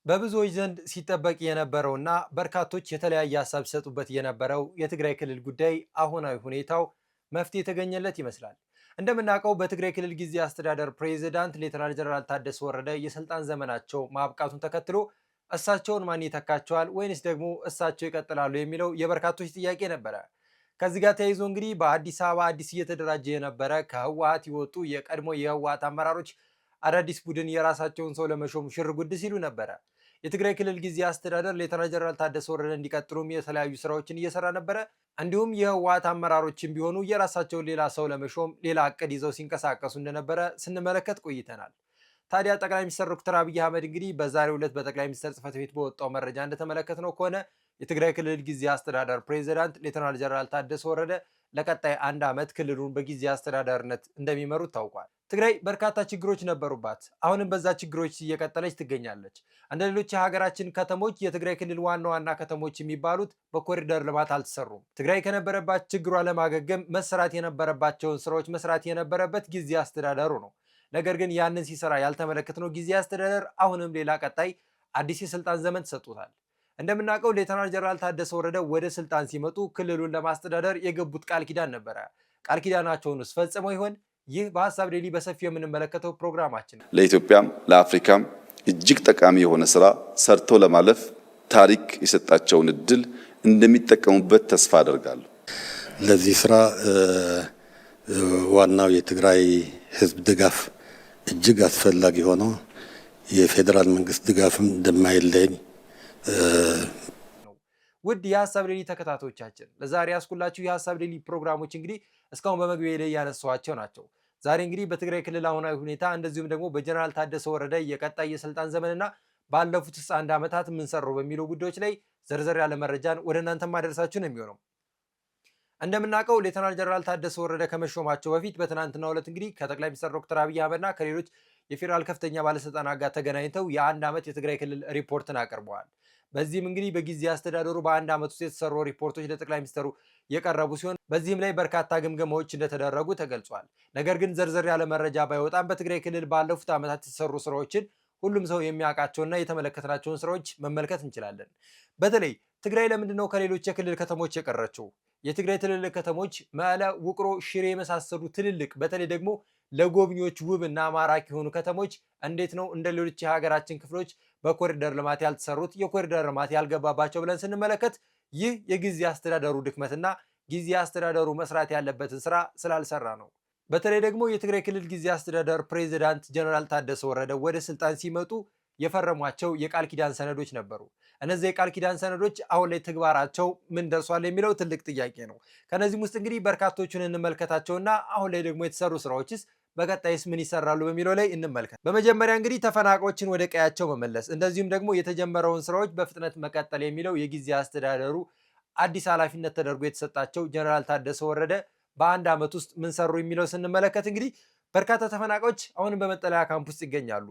በብዙዎች ዘንድ ሲጠበቅ የነበረውና በርካቶች የተለያየ ሀሳብ ሲሰጡበት የነበረው የትግራይ ክልል ጉዳይ አሁናዊ ሁኔታው መፍትሄ የተገኘለት ይመስላል። እንደምናውቀው በትግራይ ክልል ጊዜያዊ አስተዳደር ፕሬዝዳንት ሌተናል ጀነራል ታደሰ ወረደ የስልጣን ዘመናቸው ማብቃቱን ተከትሎ እሳቸውን ማን ይተካቸዋል ወይንስ ደግሞ እሳቸው ይቀጥላሉ የሚለው የበርካቶች ጥያቄ ነበረ። ከዚህ ጋር ተያይዞ እንግዲህ በአዲስ አበባ አዲስ እየተደራጀ የነበረ ከህወሓት የወጡ የቀድሞ የህወሓት አመራሮች አዳዲስ ቡድን የራሳቸውን ሰው ለመሾም ሽር ጉድ ሲሉ ነበረ። የትግራይ ክልል ጊዜያዊ አስተዳደር ሌተናል ጀነራል ታደሰ ወረደ እንዲቀጥሉም የተለያዩ ስራዎችን እየሰራ ነበረ። እንዲሁም የህወሓት አመራሮችን ቢሆኑ የራሳቸውን ሌላ ሰው ለመሾም ሌላ እቅድ ይዘው ሲንቀሳቀሱ እንደነበረ ስንመለከት ቆይተናል። ታዲያ ጠቅላይ ሚኒስትር ዶክተር አብይ አህመድ እንግዲህ በዛሬው ዕለት በጠቅላይ ሚኒስትር ጽህፈት ቤት በወጣው መረጃ እንደተመለከትነው ከሆነ የትግራይ ክልል ጊዜያዊ አስተዳደር ፕሬዝዳንት ሌተናል ጀነራል ታደሰ ወረደ ለቀጣይ 1 ዓመት ክልሉን በጊዜያዊ አስተዳዳሪነት እንደሚመሩት ታውቋል። ትግራይ በርካታ ችግሮች ነበሩባት። አሁንም በዛ ችግሮች እየቀጠለች ትገኛለች። እንደ ሌሎች የሀገራችን ከተሞች የትግራይ ክልል ዋና ዋና ከተሞች የሚባሉት በኮሪደር ልማት አልተሰሩም። ትግራይ ከነበረባት ችግሯ ለማገገም መሰራት የነበረባቸውን ስራዎች መስራት የነበረበት ጊዜያዊ አስተዳደሩ ነው። ነገር ግን ያንን ሲሰራ ያልተመለከትነው ጊዜያዊ አስተዳደር አሁንም ሌላ ቀጣይ አዲስ የስልጣን ዘመን ተሰጥቶታል። እንደምናውቀው ሌተናል ጀነራል ታደሰ ወረደ ወደ ስልጣን ሲመጡ ክልሉን ለማስተዳደር የገቡት ቃል ኪዳን ነበረ። ቃል ኪዳናቸውን ውስጥ ፈጽመው ይሆን? ይህ በሀሳብ ዴይሊ በሰፊው የምንመለከተው ፕሮግራማችን ለኢትዮጵያም ለአፍሪካም እጅግ ጠቃሚ የሆነ ስራ ሰርቶ ለማለፍ ታሪክ የሰጣቸውን እድል እንደሚጠቀሙበት ተስፋ አደርጋለሁ። ለዚህ ስራ ዋናው የትግራይ ህዝብ ድጋፍ እጅግ አስፈላጊ ሆኖ የፌዴራል መንግስት ድጋፍም እንደማይለኝ ውድ የሀሳብ ዴይሊ ተከታታዮቻችን ለዛሬ ያስኩላችሁ የሀሳብ ዴይሊ ፕሮግራሞች እንግዲህ እስካሁን በመግቢያ ላይ ያነሳኋቸው ናቸው። ዛሬ እንግዲህ በትግራይ ክልል አሁናዊ ሁኔታ እንደዚሁም ደግሞ በጀነራል ታደሰ ወረደ የቀጣይ የስልጣን ዘመንና ባለፉት 1 ዓመታት ምን ሰሩ በሚለው ጉዳዮች ላይ ዘርዘር ያለ መረጃን ወደ እናንተ ማድረሳችሁ ነው የሚሆነው። እንደምናውቀው ሌተናል ጀነራል ታደሰ ወረደ ከመሾማቸው በፊት በትናንትናው ዕለት እንግዲህ ከጠቅላይ ሚኒስትር ዶክተር አብይ አህመድና ከሌሎች የፌዴራል ከፍተኛ ባለስልጣናት ጋር ተገናኝተው የ1 ዓመት የትግራይ ክልል ሪፖርትን አቅርበዋል። በዚህም እንግዲህ በጊዜያዊ አስተዳደሩ በ1 ዓመት ውስጥ የተሰሩ ሪፖርቶች ለጠቅላይ ሚኒስትሩ የቀረቡ ሲሆን በዚህም ላይ በርካታ ግምገማዎች እንደተደረጉ ተገልጿል። ነገር ግን ዘርዘር ያለ መረጃ ባይወጣም በትግራይ ክልል ባለፉት ዓመታት የተሰሩ ስራዎችን ሁሉም ሰው የሚያውቃቸውና የተመለከትናቸውን ስራዎች መመልከት እንችላለን። በተለይ ትግራይ ለምንድነው ከሌሎች የክልል ከተሞች የቀረችው? የትግራይ ትልልቅ ከተሞች መቀለ፣ ውቅሮ፣ ሽሬ የመሳሰሉ ትልልቅ በተለይ ደግሞ ለጎብኚዎች ውብ እና ማራኪ የሆኑ ከተሞች እንዴት ነው እንደ ሌሎች የሀገራችን ክፍሎች በኮሪደር ልማት ያልተሰሩት የኮሪደር ልማት ያልገባባቸው ብለን ስንመለከት ይህ የጊዜ አስተዳደሩ ድክመትና ጊዜ አስተዳደሩ መስራት ያለበትን ስራ ስላልሰራ ነው። በተለይ ደግሞ የትግራይ ክልል ጊዜ አስተዳደር ፕሬዝዳንት ጀነራል ታደሰ ወረደ ወደ ስልጣን ሲመጡ የፈረሟቸው የቃል ኪዳን ሰነዶች ነበሩ። እነዚህ የቃል ኪዳን ሰነዶች አሁን ላይ ተግባራቸው ምን ደርሷል የሚለው ትልቅ ጥያቄ ነው። ከነዚህም ውስጥ እንግዲህ በርካቶቹን እንመልከታቸውና አሁን ላይ ደግሞ የተሰሩ ስራዎችስ በቀጣይስ ምን ይሰራሉ በሚለው ላይ እንመልከት። በመጀመሪያ እንግዲህ ተፈናቃዮችን ወደ ቀያቸው መመለስ እንደዚሁም ደግሞ የተጀመረውን ስራዎች በፍጥነት መቀጠል የሚለው የጊዜ አስተዳደሩ አዲስ ኃላፊነት ተደርጎ የተሰጣቸው ጀነራል ታደሰ ወረደ በ1 ዓመት ውስጥ ምን ሰሩ የሚለው ስንመለከት እንግዲህ በርካታ ተፈናቃዮች አሁንም በመጠለያ ካምፕ ውስጥ ይገኛሉ።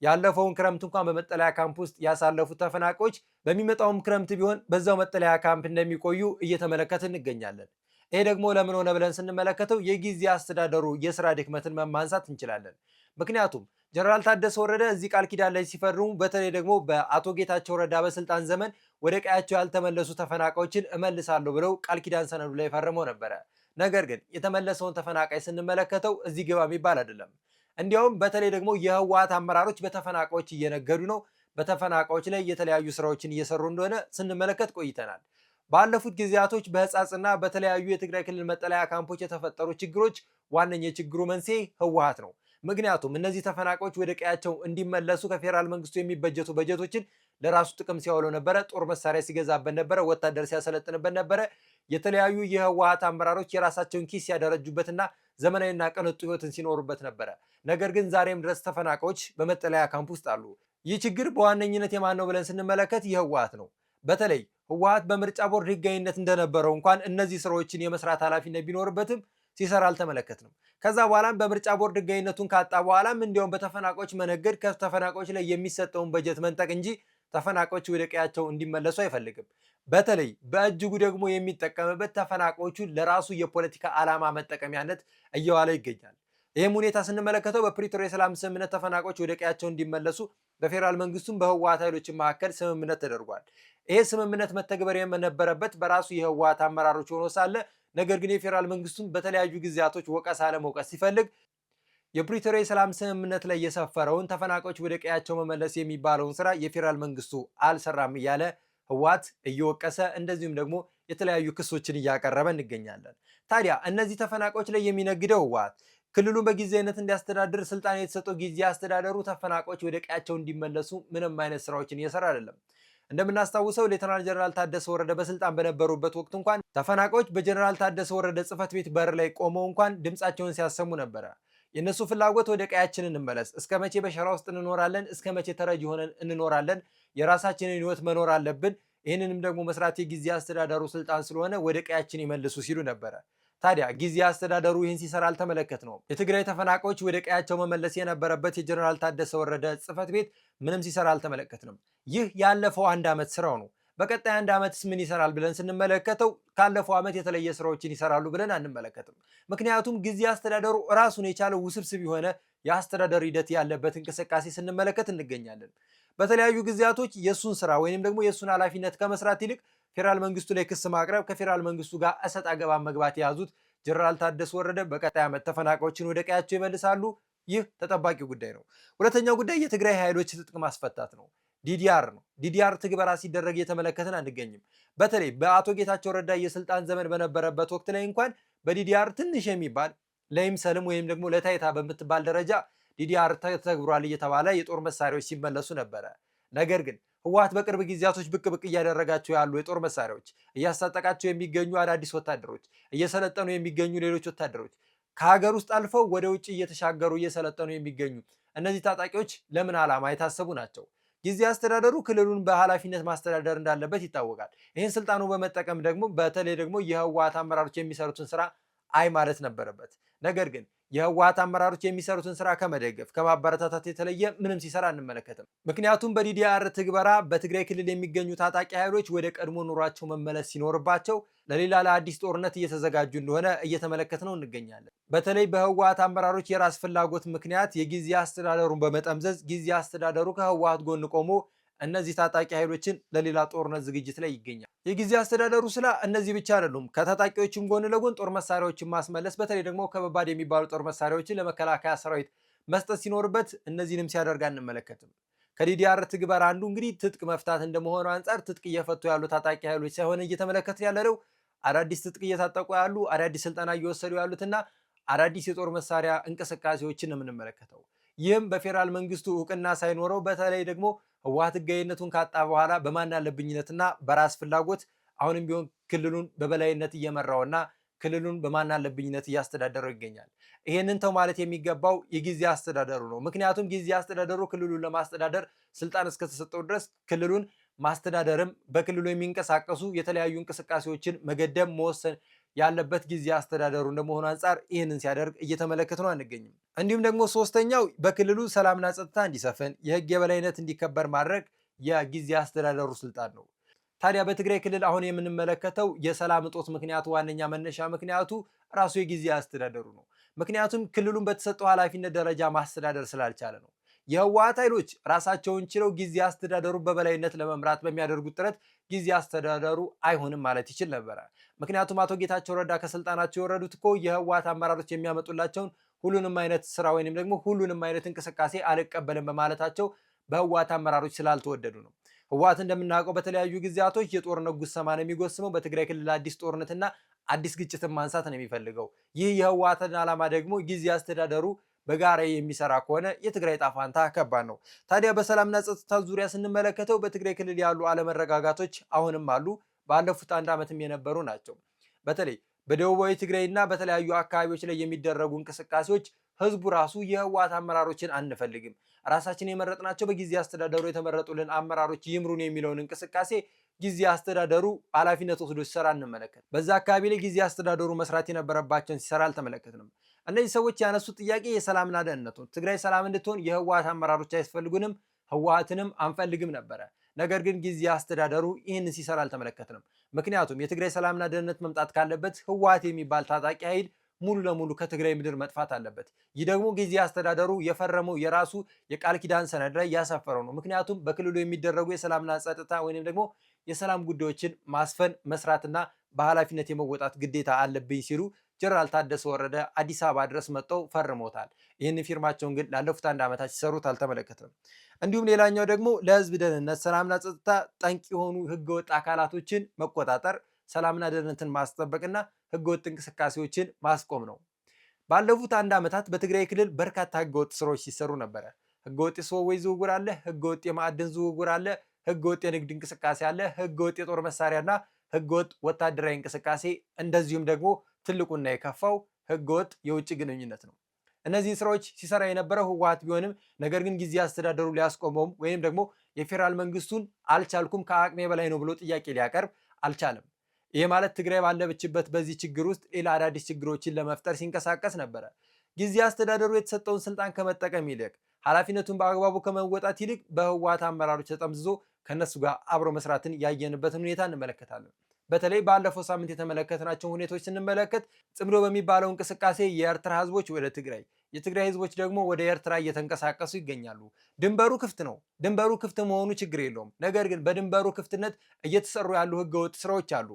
ያለፈውን ክረምት እንኳን በመጠለያ ካምፕ ውስጥ ያሳለፉት ተፈናቃዮች በሚመጣውም ክረምት ቢሆን በዛው መጠለያ ካምፕ እንደሚቆዩ እየተመለከትን እንገኛለን። ይሄ ደግሞ ለምን ሆነ ብለን ስንመለከተው የጊዜ አስተዳደሩ የስራ ድክመትን ማንሳት እንችላለን። ምክንያቱም ጀነራል ታደሰ ወረደ እዚህ ቃል ኪዳን ላይ ሲፈርሙ በተለይ ደግሞ በአቶ ጌታቸው ረዳ በስልጣን ዘመን ወደ ቀያቸው ያልተመለሱ ተፈናቃዮችን እመልሳለሁ ብለው ቃል ኪዳን ሰነዱ ላይ ፈርመው ነበረ። ነገር ግን የተመለሰውን ተፈናቃይ ስንመለከተው እዚህ ግባ የሚባል አይደለም። እንዲያውም በተለይ ደግሞ የህወሓት አመራሮች በተፈናቃዮች እየነገዱ ነው። በተፈናቃዮች ላይ የተለያዩ ስራዎችን እየሰሩ እንደሆነ ስንመለከት ቆይተናል። ባለፉት ጊዜያቶች በህጻጽና በተለያዩ የትግራይ ክልል መጠለያ ካምፖች የተፈጠሩ ችግሮች ዋነኛ የችግሩ መንስኤ ህወሓት ነው። ምክንያቱም እነዚህ ተፈናቃዮች ወደ ቀያቸው እንዲመለሱ ከፌዴራል መንግስቱ የሚበጀቱ በጀቶችን ለራሱ ጥቅም ሲያውለው ነበረ። ጦር መሳሪያ ሲገዛበት ነበረ። ወታደር ሲያሰለጥንበት ነበረ። የተለያዩ የህወሓት አመራሮች የራሳቸውን ኪስ ያደረጁበትና ዘመናዊና ቅንጡ ህይወትን ሲኖሩበት ነበረ። ነገር ግን ዛሬም ድረስ ተፈናቃዮች በመጠለያ ካምፕ ውስጥ አሉ። ይህ ችግር በዋነኝነት የማን ነው ብለን ስንመለከት የህወሓት ነው። በተለይ ህወሓት በምርጫ ቦርድ ህጋዊነት እንደነበረው እንኳን እነዚህ ስራዎችን የመስራት ኃላፊነት ቢኖርበትም ሲሰራ አልተመለከትንም። ከዛ በኋላም በምርጫ ቦርድ ህጋዊነቱን ካጣ በኋላም እንዲያውም በተፈናቃዮች መነገድ ከተፈናቃዮች ላይ የሚሰጠውን በጀት መንጠቅ እንጂ ተፈናቃዮች ወደ ቀያቸው እንዲመለሱ አይፈልግም። በተለይ በእጅጉ ደግሞ የሚጠቀምበት ተፈናቃዮቹን ለራሱ የፖለቲካ ዓላማ መጠቀሚያነት እየዋለ ይገኛል። ይህም ሁኔታ ስንመለከተው በፕሪቶሪያ የሰላም ስምምነት ተፈናቃዮች ወደ ቀያቸው እንዲመለሱ በፌዴራል መንግስቱም በህወሓት ኃይሎች መካከል ስምምነት ተደርጓል። ይሄ ስምምነት መተግበር የነበረበት በራሱ የህወሓት አመራሮች ሆኖ ሳለ ነገር ግን የፌዴራል መንግስቱም በተለያዩ ጊዜያቶች ወቀሳ ለመውቀስ ሲፈልግ የፕሪቶሪያ የሰላም ስምምነት ላይ የሰፈረውን ተፈናቃዮች ወደ ቀያቸው መመለስ የሚባለውን ስራ የፌዴራል መንግስቱ አልሰራም እያለ ህወሓት እየወቀሰ እንደዚሁም ደግሞ የተለያዩ ክሶችን እያቀረበ እንገኛለን። ታዲያ እነዚህ ተፈናቃዮች ላይ የሚነግደው ህወሓት ክልሉን በጊዜያዊነት እንዲያስተዳድር ስልጣን የተሰጠው ጊዜ አስተዳደሩ ተፈናቃዮች ወደ ቀያቸው እንዲመለሱ ምንም አይነት ስራዎችን እየሰራ አይደለም። እንደምናስታውሰው ሌተናል ጀነራል ታደሰ ወረደ በስልጣን በነበሩበት ወቅት እንኳን ተፈናቃዮች በጀነራል ታደሰ ወረደ ጽህፈት ቤት በር ላይ ቆመው እንኳን ድምጻቸውን ሲያሰሙ ነበረ። የእነሱ ፍላጎት ወደ ቀያችን እንመለስ፣ እስከ መቼ በሸራ ውስጥ እንኖራለን? እስከ መቼ ተረጂ ሆነን እንኖራለን? የራሳችንን ህይወት መኖር አለብን። ይህንንም ደግሞ መስራት የጊዜ አስተዳደሩ ስልጣን ስለሆነ ወደ ቀያችን ይመልሱ ሲሉ ነበረ። ታዲያ ጊዜ አስተዳደሩ ይህን ሲሰራ አልተመለከትነውም። የትግራይ ተፈናቃዮች ወደ ቀያቸው መመለስ የነበረበት የጀነራል ታደሰ ወረደ ጽህፈት ቤት ምንም ሲሰራ አልተመለከትንም። ይህ ያለፈው አንድ ዓመት ስራው ነው። በቀጣይ አንድ ዓመትስ ምን ይሰራል ብለን ስንመለከተው ካለፈው ዓመት የተለየ ስራዎችን ይሰራሉ ብለን አንመለከትም። ምክንያቱም ጊዜ አስተዳደሩ ራሱን የቻለው ውስብስብ የሆነ የአስተዳደር ሂደት ያለበት እንቅስቃሴ ስንመለከት እንገኛለን። በተለያዩ ጊዜያቶች የሱን ስራ ወይንም ደግሞ የሱን ኃላፊነት ከመስራት ይልቅ ፌዴራል መንግስቱ ላይ ክስ ማቅረብ፣ ከፌዴራል መንግስቱ ጋር እሰጥ አገባ መግባት የያዙት ጀነራል ታደሰ ወረደ በቀጣይ ዓመት ተፈናቃዮችን ወደ ቀያቸው ይመልሳሉ። ይህ ተጠባቂ ጉዳይ ነው። ሁለተኛው ጉዳይ የትግራይ ኃይሎች ትጥቅ ማስፈታት ነው። ዲዲአር ነው። ዲዲአር ትግበራ ሲደረግ እየተመለከትን አንገኝም። በተለይ በአቶ ጌታቸው ረዳ የስልጣን ዘመን በነበረበት ወቅት ላይ እንኳን በዲዲአር ትንሽ የሚባል ለይምሰልም ወይም ደግሞ ለታይታ በምትባል ደረጃ ዲዲአር ተተግብሯል እየተባለ የጦር መሳሪያዎች ሲመለሱ ነበረ። ነገር ግን ህወሓት በቅርብ ጊዜያቶች ብቅ ብቅ እያደረጋቸው ያሉ የጦር መሳሪያዎች፣ እያስታጠቃቸው የሚገኙ አዳዲስ ወታደሮች፣ እየሰለጠኑ የሚገኙ ሌሎች ወታደሮች፣ ከሀገር ውስጥ አልፈው ወደ ውጭ እየተሻገሩ እየሰለጠኑ የሚገኙ እነዚህ ታጣቂዎች ለምን ዓላማ የታሰቡ ናቸው? ጊዜ አስተዳደሩ ክልሉን በኃላፊነት ማስተዳደር እንዳለበት ይታወቃል። ይህን ስልጣኑ በመጠቀም ደግሞ በተለይ ደግሞ የህወሓት አመራሮች የሚሰሩትን ስራ አይ ማለት ነበረበት። ነገር ግን የህወሓት አመራሮች የሚሰሩትን ስራ ከመደገፍ ከማበረታታት የተለየ ምንም ሲሰራ አንመለከትም። ምክንያቱም በዲዲአር ትግበራ በትግራይ ክልል የሚገኙ ታጣቂ ኃይሎች ወደ ቀድሞ ኑሯቸው መመለስ ሲኖርባቸው ለሌላ ለአዲስ ጦርነት እየተዘጋጁ እንደሆነ እየተመለከትነው እንገኛለን። በተለይ በህወሓት አመራሮች የራስ ፍላጎት ምክንያት የጊዜ አስተዳደሩን በመጠምዘዝ ጊዜ አስተዳደሩ ከህወሓት ጎን ቆሞ እነዚህ ታጣቂ ኃይሎችን ለሌላ ጦርነት ዝግጅት ላይ ይገኛል። የጊዜ አስተዳደሩ ስላ እነዚህ ብቻ አይደሉም። ከታጣቂዎችም ጎን ለጎን ጦር መሳሪያዎችን ማስመለስ፣ በተለይ ደግሞ ከባድ የሚባሉ ጦር መሳሪያዎችን ለመከላከያ ሰራዊት መስጠት ሲኖርበት እነዚህንም ሲያደርግ አንመለከትም። ከዲዲአር ትግበራ አንዱ እንግዲህ ትጥቅ መፍታት እንደመሆኑ አንጻር ትጥቅ እየፈቱ ያሉ ታጣቂ ኃይሎች ሳይሆን እየተመለከትን ያለነው አዳዲስ ትጥቅ እየታጠቁ ያሉ አዳዲስ ስልጠና እየወሰዱ ያሉትና አዳዲስ የጦር መሳሪያ እንቅስቃሴዎችን ነው የምንመለከተው። ይህም በፌዴራል መንግስቱ እውቅና ሳይኖረው በተለይ ደግሞ ህወሓት ህጋዊነቱን ካጣ በኋላ በማን አለብኝነትና በራስ ፍላጎት አሁንም ቢሆን ክልሉን በበላይነት እየመራውና ክልሉን በማን አለብኝነት እያስተዳደረው ይገኛል። ይሄንን ተው ማለት የሚገባው የጊዜ አስተዳደሩ ነው። ምክንያቱም ጊዜ አስተዳደሩ ክልሉን ለማስተዳደር ስልጣን እስከተሰጠው ድረስ ክልሉን ማስተዳደርም በክልሉ የሚንቀሳቀሱ የተለያዩ እንቅስቃሴዎችን መገደብ መወሰን ያለበት ጊዜ አስተዳደሩ እንደመሆኑ አንጻር ይህንን ሲያደርግ እየተመለከት ነው አንገኝም። እንዲሁም ደግሞ ሶስተኛው በክልሉ ሰላምና ጸጥታ እንዲሰፍን የህግ የበላይነት እንዲከበር ማድረግ የጊዜ አስተዳደሩ ስልጣን ነው። ታዲያ በትግራይ ክልል አሁን የምንመለከተው የሰላም እጦት ምክንያቱ ዋነኛ መነሻ ምክንያቱ ራሱ የጊዜ አስተዳደሩ ነው። ምክንያቱም ክልሉን በተሰጠው ኃላፊነት ደረጃ ማስተዳደር ስላልቻለ ነው። የህወሓት ኃይሎች ራሳቸውን ችለው ጊዜ አስተዳደሩ በበላይነት ለመምራት በሚያደርጉት ጥረት ጊዜ አስተዳደሩ አይሆንም ማለት ይችል ነበረ። ምክንያቱም አቶ ጌታቸው ረዳ ከስልጣናቸው የወረዱት እኮ የህወሓት አመራሮች የሚያመጡላቸውን ሁሉንም አይነት ስራ ወይንም ደግሞ ሁሉንም አይነት እንቅስቃሴ አልቀበልም በማለታቸው በህወሓት አመራሮች ስላልተወደዱ ነው። ህወሓት እንደምናውቀው በተለያዩ ጊዜያቶች የጦርነት ጉሰማ ነው የሚጎስመው። በትግራይ ክልል አዲስ ጦርነትና አዲስ ግጭትን ማንሳት ነው የሚፈልገው። ይህ የህወሓትን ዓላማ ደግሞ ጊዜ አስተዳደሩ በጋራ የሚሰራ ከሆነ የትግራይ ጣፋንታ ከባድ ነው። ታዲያ በሰላምና ጸጥታ ዙሪያ ስንመለከተው በትግራይ ክልል ያሉ አለመረጋጋቶች አሁንም አሉ። ባለፉት አንድ ዓመትም የነበሩ ናቸው። በተለይ በደቡባዊ ትግራይና በተለያዩ አካባቢዎች ላይ የሚደረጉ እንቅስቃሴዎች ህዝቡ ራሱ የህወሓት አመራሮችን አንፈልግም፣ ራሳችን የመረጥናቸው በጊዜ አስተዳደሩ የተመረጡልን አመራሮች ይምሩን የሚለውን እንቅስቃሴ ጊዜ አስተዳደሩ ኃላፊነት ወስዶ ሲሰራ እንመለከት። በዛ አካባቢ ላይ ጊዜ አስተዳደሩ መስራት የነበረባቸውን ሲሰራ አልተመለከትንም። እነዚህ ሰዎች ያነሱት ጥያቄ የሰላምና ደህንነት ነው። ትግራይ ሰላም እንድትሆን የህወሓት አመራሮች አያስፈልጉንም፣ ህወሓትንም አንፈልግም ነበረ። ነገር ግን ጊዜ አስተዳደሩ ይህንን ሲሰራ አልተመለከትንም። ምክንያቱም የትግራይ ሰላምና ደህንነት መምጣት ካለበት ህወሓት የሚባል ታጣቂ ኃይል ሙሉ ለሙሉ ከትግራይ ምድር መጥፋት አለበት። ይህ ደግሞ ጊዜ አስተዳደሩ የፈረመው የራሱ የቃል ኪዳን ሰነድ ላይ ያሰፈረው ነው። ምክንያቱም በክልሉ የሚደረጉ የሰላምና ጸጥታ ወይንም ደግሞ የሰላም ጉዳዮችን ማስፈን መስራትና በኃላፊነት የመወጣት ግዴታ አለብኝ ሲሉ ጀነራል ታደሰ ወረደ አዲስ አበባ ድረስ መጥተው ፈርመውታል። ይህን ፊርማቸውን ግን ላለፉት 1 ዓመታት ሲሰሩት አልተመለከትንም። እንዲሁም ሌላኛው ደግሞ ለህዝብ ደህንነት፣ ሰላምና ጸጥታ ጠንቅ የሆኑ ህገወጥ አካላቶችን መቆጣጠር፣ ሰላምና ደህንነትን ማስጠበቅና ህገወጥ እንቅስቃሴዎችን ማስቆም ነው። ባለፉት 1 ዓመታት በትግራይ ክልል በርካታ ህገወጥ ስራዎች ሲሰሩ ነበረ። ህገወጥ የሰዎች ዝውውር አለ፣ ህገወጥ የማዕድን ዝውውር አለ፣ ህገወጥ የንግድ እንቅስቃሴ አለ፣ ህገወጥ የጦር መሳሪያና ህገወጥ ወታደራዊ እንቅስቃሴ፣ እንደዚሁም ደግሞ ትልቁና የከፋው ህገወጥ የውጭ ግንኙነት ነው። እነዚህ ስራዎች ሲሰራ የነበረው ህወሓት ቢሆንም ነገር ግን ጊዜ አስተዳደሩ ሊያስቆመውም ወይም ደግሞ የፌዴራል መንግስቱን አልቻልኩም ከአቅሜ በላይ ነው ብሎ ጥያቄ ሊያቀርብ አልቻለም። ይህ ማለት ትግራይ ባለበችበት በዚህ ችግር ውስጥ ሌላ አዳዲስ ችግሮችን ለመፍጠር ሲንቀሳቀስ ነበረ። ጊዜ አስተዳደሩ የተሰጠውን ስልጣን ከመጠቀም ይልቅ ኃላፊነቱን በአግባቡ ከመወጣት ይልቅ በህወሓት አመራሮች ተጠምዝዞ ከነሱ ጋር አብሮ መስራትን ያየንበትን ሁኔታ እንመለከታለን። በተለይ ባለፈው ሳምንት የተመለከትናቸው ሁኔታዎች ስንመለከት ጽምዶ በሚባለው እንቅስቃሴ የኤርትራ ህዝቦች ወደ ትግራይ፣ የትግራይ ህዝቦች ደግሞ ወደ ኤርትራ እየተንቀሳቀሱ ይገኛሉ። ድንበሩ ክፍት ነው። ድንበሩ ክፍት መሆኑ ችግር የለውም። ነገር ግን በድንበሩ ክፍትነት እየተሰሩ ያሉ ህገወጥ ስራዎች አሉ።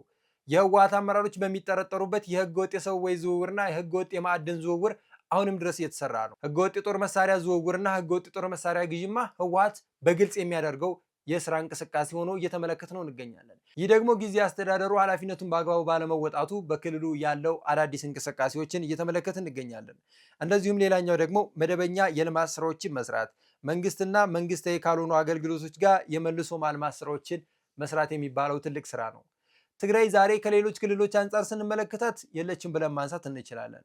የህወሓት አመራሮች በሚጠረጠሩበት የህገወጥ የሰዎች ዝውውርና የህገወጥ የማዕድን ዝውውር አሁንም ድረስ እየተሰራ ነው። ህገወጥ የጦር መሳሪያ ዝውውርና ህገወጥ የጦር መሳሪያ ግዥማ ህወሓት በግልጽ የሚያደርገው የስራ እንቅስቃሴ ሆኖ እየተመለከትነው እንገኛለን። ይህ ደግሞ ጊዜ አስተዳደሩ ኃላፊነቱን በአግባቡ ባለመወጣቱ በክልሉ ያለው አዳዲስ እንቅስቃሴዎችን እየተመለከትን እንገኛለን። እንደዚሁም ሌላኛው ደግሞ መደበኛ የልማት ስራዎችን መስራት፣ መንግስትና መንግስታዊ ካልሆኑ አገልግሎቶች ጋር የመልሶ ማልማት ስራዎችን መስራት የሚባለው ትልቅ ስራ ነው። ትግራይ ዛሬ ከሌሎች ክልሎች አንጻር ስንመለከታት የለችም ብለን ማንሳት እንችላለን።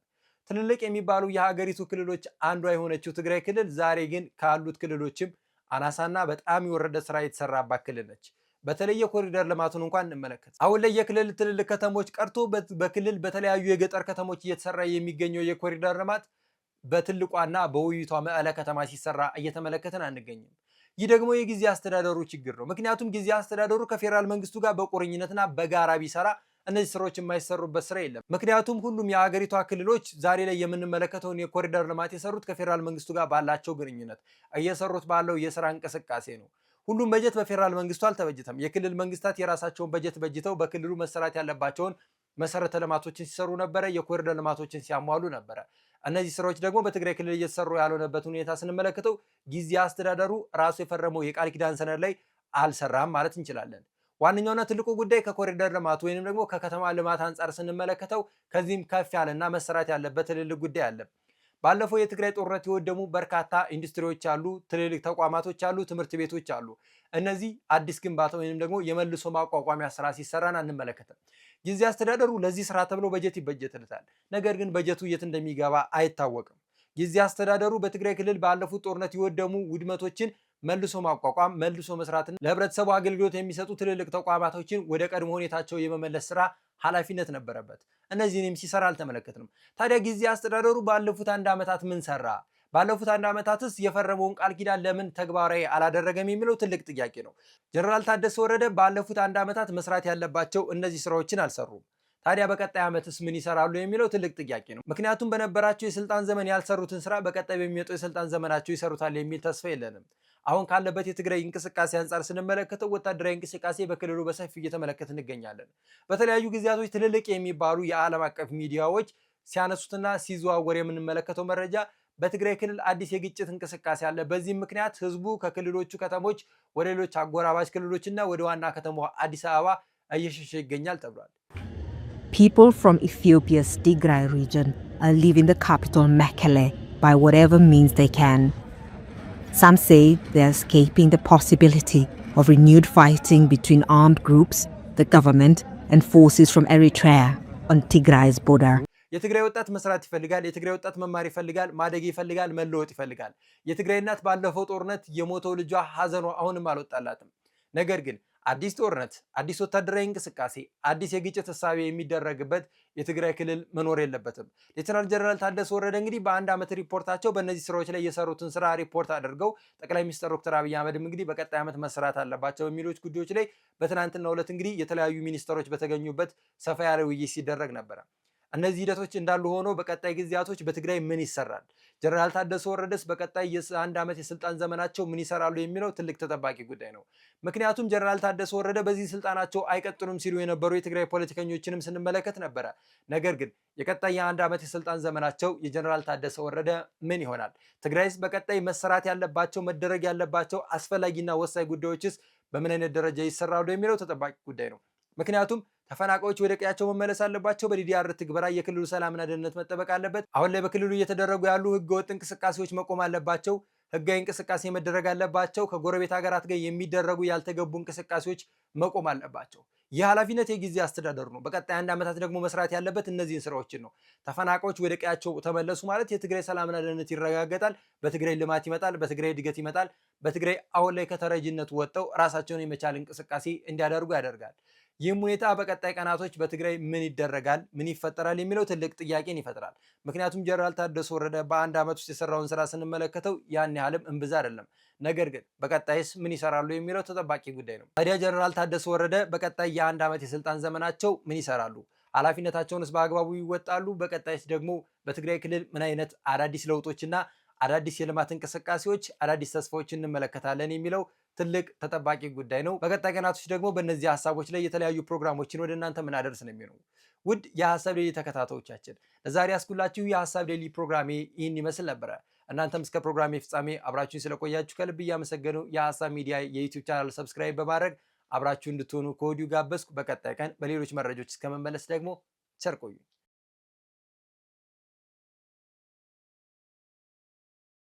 ትልልቅ የሚባሉ የሀገሪቱ ክልሎች አንዷ የሆነችው ትግራይ ክልል ዛሬ ግን ካሉት ክልሎችም አናሳና በጣም የወረደ ስራ የተሰራባት ክልል ነች። በተለይ የኮሪደር ልማቱን እንኳን እንመለከት። አሁን ላይ የክልል ትልልቅ ከተሞች ቀርቶ በክልል በተለያዩ የገጠር ከተሞች እየተሰራ የሚገኘው የኮሪደር ልማት በትልቋና በውይይቷ መቀለ ከተማ ሲሰራ እየተመለከትን አንገኝም። ይህ ደግሞ የጊዜ አስተዳደሩ ችግር ነው። ምክንያቱም ጊዜ አስተዳደሩ ከፌዴራል መንግስቱ ጋር በቁርኝነትና በጋራ ቢሰራ እነዚህ ስራዎች የማይሰሩበት ስራ የለም። ምክንያቱም ሁሉም የሀገሪቷ ክልሎች ዛሬ ላይ የምንመለከተውን የኮሪደር ልማት የሰሩት ከፌዴራል መንግስቱ ጋር ባላቸው ግንኙነት እየሰሩት ባለው የስራ እንቅስቃሴ ነው። ሁሉም በጀት በፌዴራል መንግስቱ አልተበጀተም። የክልል መንግስታት የራሳቸውን በጀት በጅተው በክልሉ መሰራት ያለባቸውን መሰረተ ልማቶችን ሲሰሩ ነበረ። የኮሪደር ልማቶችን ሲያሟሉ ነበረ። እነዚህ ስራዎች ደግሞ በትግራይ ክልል እየተሰሩ ያልሆነበት ሁኔታ ስንመለከተው ጊዜ አስተዳደሩ ራሱ የፈረመው የቃል ኪዳን ሰነድ ላይ አልሰራም ማለት እንችላለን። ዋነኛውና ትልቁ ጉዳይ ከኮሪደር ልማት ወይንም ደግሞ ከከተማ ልማት አንጻር ስንመለከተው ከዚህም ከፍ ያለና መሰራት ያለበት ትልልቅ ጉዳይ አለ። ባለፈው የትግራይ ጦርነት የወደሙ በርካታ ኢንዱስትሪዎች አሉ፣ ትልልቅ ተቋማቶች አሉ፣ ትምህርት ቤቶች አሉ። እነዚህ አዲስ ግንባታ ወይንም ደግሞ የመልሶ ማቋቋሚያ ስራ ሲሰራን አንመለከትም። ጊዜ አስተዳደሩ ለዚህ ስራ ተብሎ በጀት ይበጀትለታል። ነገር ግን በጀቱ የት እንደሚገባ አይታወቅም። ጊዜ አስተዳደሩ በትግራይ ክልል ባለፉት ጦርነት የወደሙ ውድመቶችን መልሶ ማቋቋም፣ መልሶ መስራትና ለህብረተሰቡ አገልግሎት የሚሰጡ ትልልቅ ተቋማቶችን ወደ ቀድሞ ሁኔታቸው የመመለስ ስራ ኃላፊነት ነበረበት። እነዚህንም ሲሰራ አልተመለከትንም። ታዲያ ጊዜ አስተዳደሩ ባለፉት 1 ዓመታት ምን ሰራ? ባለፉት 1 ዓመታትስ የፈረመውን ቃል ኪዳን ለምን ተግባራዊ አላደረገም የሚለው ትልቅ ጥያቄ ነው። ጀነራል ታደሰ ወረደ ባለፉት 1 ዓመታት መስራት ያለባቸው እነዚህ ስራዎችን አልሰሩም። ታዲያ በቀጣይ ዓመትስ ምን ይሰራሉ የሚለው ትልቅ ጥያቄ ነው። ምክንያቱም በነበራቸው የስልጣን ዘመን ያልሰሩትን ስራ በቀጣይ በሚመጣው የስልጣን ዘመናቸው ይሰሩታል የሚል ተስፋ የለንም። አሁን ካለበት የትግራይ እንቅስቃሴ አንጻር ስንመለከተው ወታደራዊ እንቅስቃሴ በክልሉ በሰፊው እየተመለከትን እንገኛለን። በተለያዩ ጊዜያቶች ትልልቅ የሚባሉ የዓለም አቀፍ ሚዲያዎች ሲያነሱትና ሲዘዋወር የምንመለከተው መረጃ በትግራይ ክልል አዲስ የግጭት እንቅስቃሴ አለ። በዚህም ምክንያት ህዝቡ ከክልሎቹ ከተሞች ወደ ሌሎች አጎራባች ክልሎችና ወደ ዋና ከተማዋ አዲስ አበባ እየሸሸ ይገኛል ተብሏል። People from Ethiopia's Tigray region are leaving the capital Mekelle by whatever means they can. Some say they're escaping the possibility of renewed fighting between armed groups, the government, and forces from Eritrea on Tigray's border. የትግራይ ወጣት መስራት ይፈልጋል። የትግራይ ወጣት መማር ይፈልጋል፣ ማደግ ይፈልጋል፣ መለወጥ ይፈልጋል። የትግራይ እናት ባለፈው ጦርነት የሞተው ልጇ ሀዘኗ አሁንም አልወጣላትም። ነገር ግን አዲስ ጦርነት፣ አዲስ ወታደራዊ እንቅስቃሴ፣ አዲስ የግጭት እሳቤ የሚደረግበት የትግራይ ክልል መኖር የለበትም። ሌተናል ጀነራል ታደሰ ወረደ እንግዲህ በ1 ዓመት ሪፖርታቸው በእነዚህ ስራዎች ላይ የሰሩትን ስራ ሪፖርት አድርገው ጠቅላይ ሚኒስትር ዶክተር አብይ አህመድም እንግዲህ በቀጣይ ዓመት መሰራት አለባቸው በሚሉት ጉዳዮች ላይ በትናንትናው ዕለት እንግዲህ የተለያዩ ሚኒስትሮች በተገኙበት ሰፋ ያለ ውይይት ሲደረግ ነበረ። እነዚህ ሂደቶች እንዳሉ ሆኖ በቀጣይ ጊዜያቶች በትግራይ ምን ይሰራል፣ ጀነራል ታደሰ ወረደስ በቀጣይ የአንድ ዓመት የስልጣን ዘመናቸው ምን ይሰራሉ የሚለው ትልቅ ተጠባቂ ጉዳይ ነው። ምክንያቱም ጀነራል ታደሰ ወረደ በዚህ ስልጣናቸው አይቀጥሉም ሲሉ የነበሩ የትግራይ ፖለቲከኞችንም ስንመለከት ነበረ። ነገር ግን የቀጣይ የአንድ ዓመት የስልጣን ዘመናቸው የጀነራል ታደሰ ወረደ ምን ይሆናል? ትግራይስ በቀጣይ መሰራት ያለባቸው መደረግ ያለባቸው አስፈላጊና ወሳኝ ጉዳዮችስ በምን አይነት ደረጃ ይሰራሉ የሚለው ተጠባቂ ጉዳይ ነው። ምክንያቱም ተፈናቃዮች ወደ ቀያቸው መመለስ አለባቸው። በዲዲአር ትግበራ የክልሉ ሰላምና ደህንነት መጠበቅ አለበት። አሁን ላይ በክልሉ እየተደረጉ ያሉ ህገወጥ እንቅስቃሴዎች መቆም አለባቸው። ህጋዊ እንቅስቃሴ መደረግ አለባቸው። ከጎረቤት ሀገራት ጋር የሚደረጉ ያልተገቡ እንቅስቃሴዎች መቆም አለባቸው። ይህ ኃላፊነት የጊዜ አስተዳደሩ ነው። በቀጣይ አንድ ዓመታት ደግሞ መስራት ያለበት እነዚህን ስራዎችን ነው። ተፈናቃዮች ወደ ቀያቸው ተመለሱ ማለት የትግራይ ሰላምና ደህንነት ይረጋገጣል፣ በትግራይ ልማት ይመጣል፣ በትግራይ እድገት ይመጣል። በትግራይ አሁን ላይ ከተረጂነት ወጥተው ራሳቸውን የመቻል እንቅስቃሴ እንዲያደርጉ ያደርጋል። ይህም ሁኔታ በቀጣይ ቀናቶች በትግራይ ምን ይደረጋል፣ ምን ይፈጠራል የሚለው ትልቅ ጥያቄን ይፈጥራል። ምክንያቱም ጀነራል ታደሰ ወረደ በአንድ ዓመት ውስጥ የሰራውን ስራ ስንመለከተው ያን ያህልም እምብዛ አይደለም። ነገር ግን በቀጣይስ ምን ይሰራሉ የሚለው ተጠባቂ ጉዳይ ነው። ታዲያ ጀነራል ታደሰ ወረደ በቀጣይ የአንድ ዓመት የስልጣን ዘመናቸው ምን ይሰራሉ? ኃላፊነታቸውንስ በአግባቡ ይወጣሉ? በቀጣይስ ደግሞ በትግራይ ክልል ምን አይነት አዳዲስ ለውጦችና አዳዲስ የልማት እንቅስቃሴዎች፣ አዳዲስ ተስፋዎች እንመለከታለን የሚለው ትልቅ ተጠባቂ ጉዳይ ነው። በቀጣይ ቀናቶች ደግሞ በእነዚህ ሀሳቦች ላይ የተለያዩ ፕሮግራሞችን ወደ እናንተ ምናደርስ ነው የሚሆነው። ውድ የሀሳብ ዴይሊ ተከታታዮቻችን ለዛሬ ያስኩላችሁ የሀሳብ ዴይሊ ፕሮግራሜ ይህን ይመስል ነበረ። እናንተም እስከ ፕሮግራሜ ፍጻሜ አብራችሁን ስለቆያችሁ ከልብ እያመሰገኑ የሀሳብ ሚዲያ የዩቲዩብ ቻናል ሰብስክራይብ በማድረግ አብራችሁ እንድትሆኑ ከወዲሁ ጋበዝኩ። በቀጣይ ቀን በሌሎች መረጃዎች እስከመመለስ ደግሞ ቸር ቆዩ።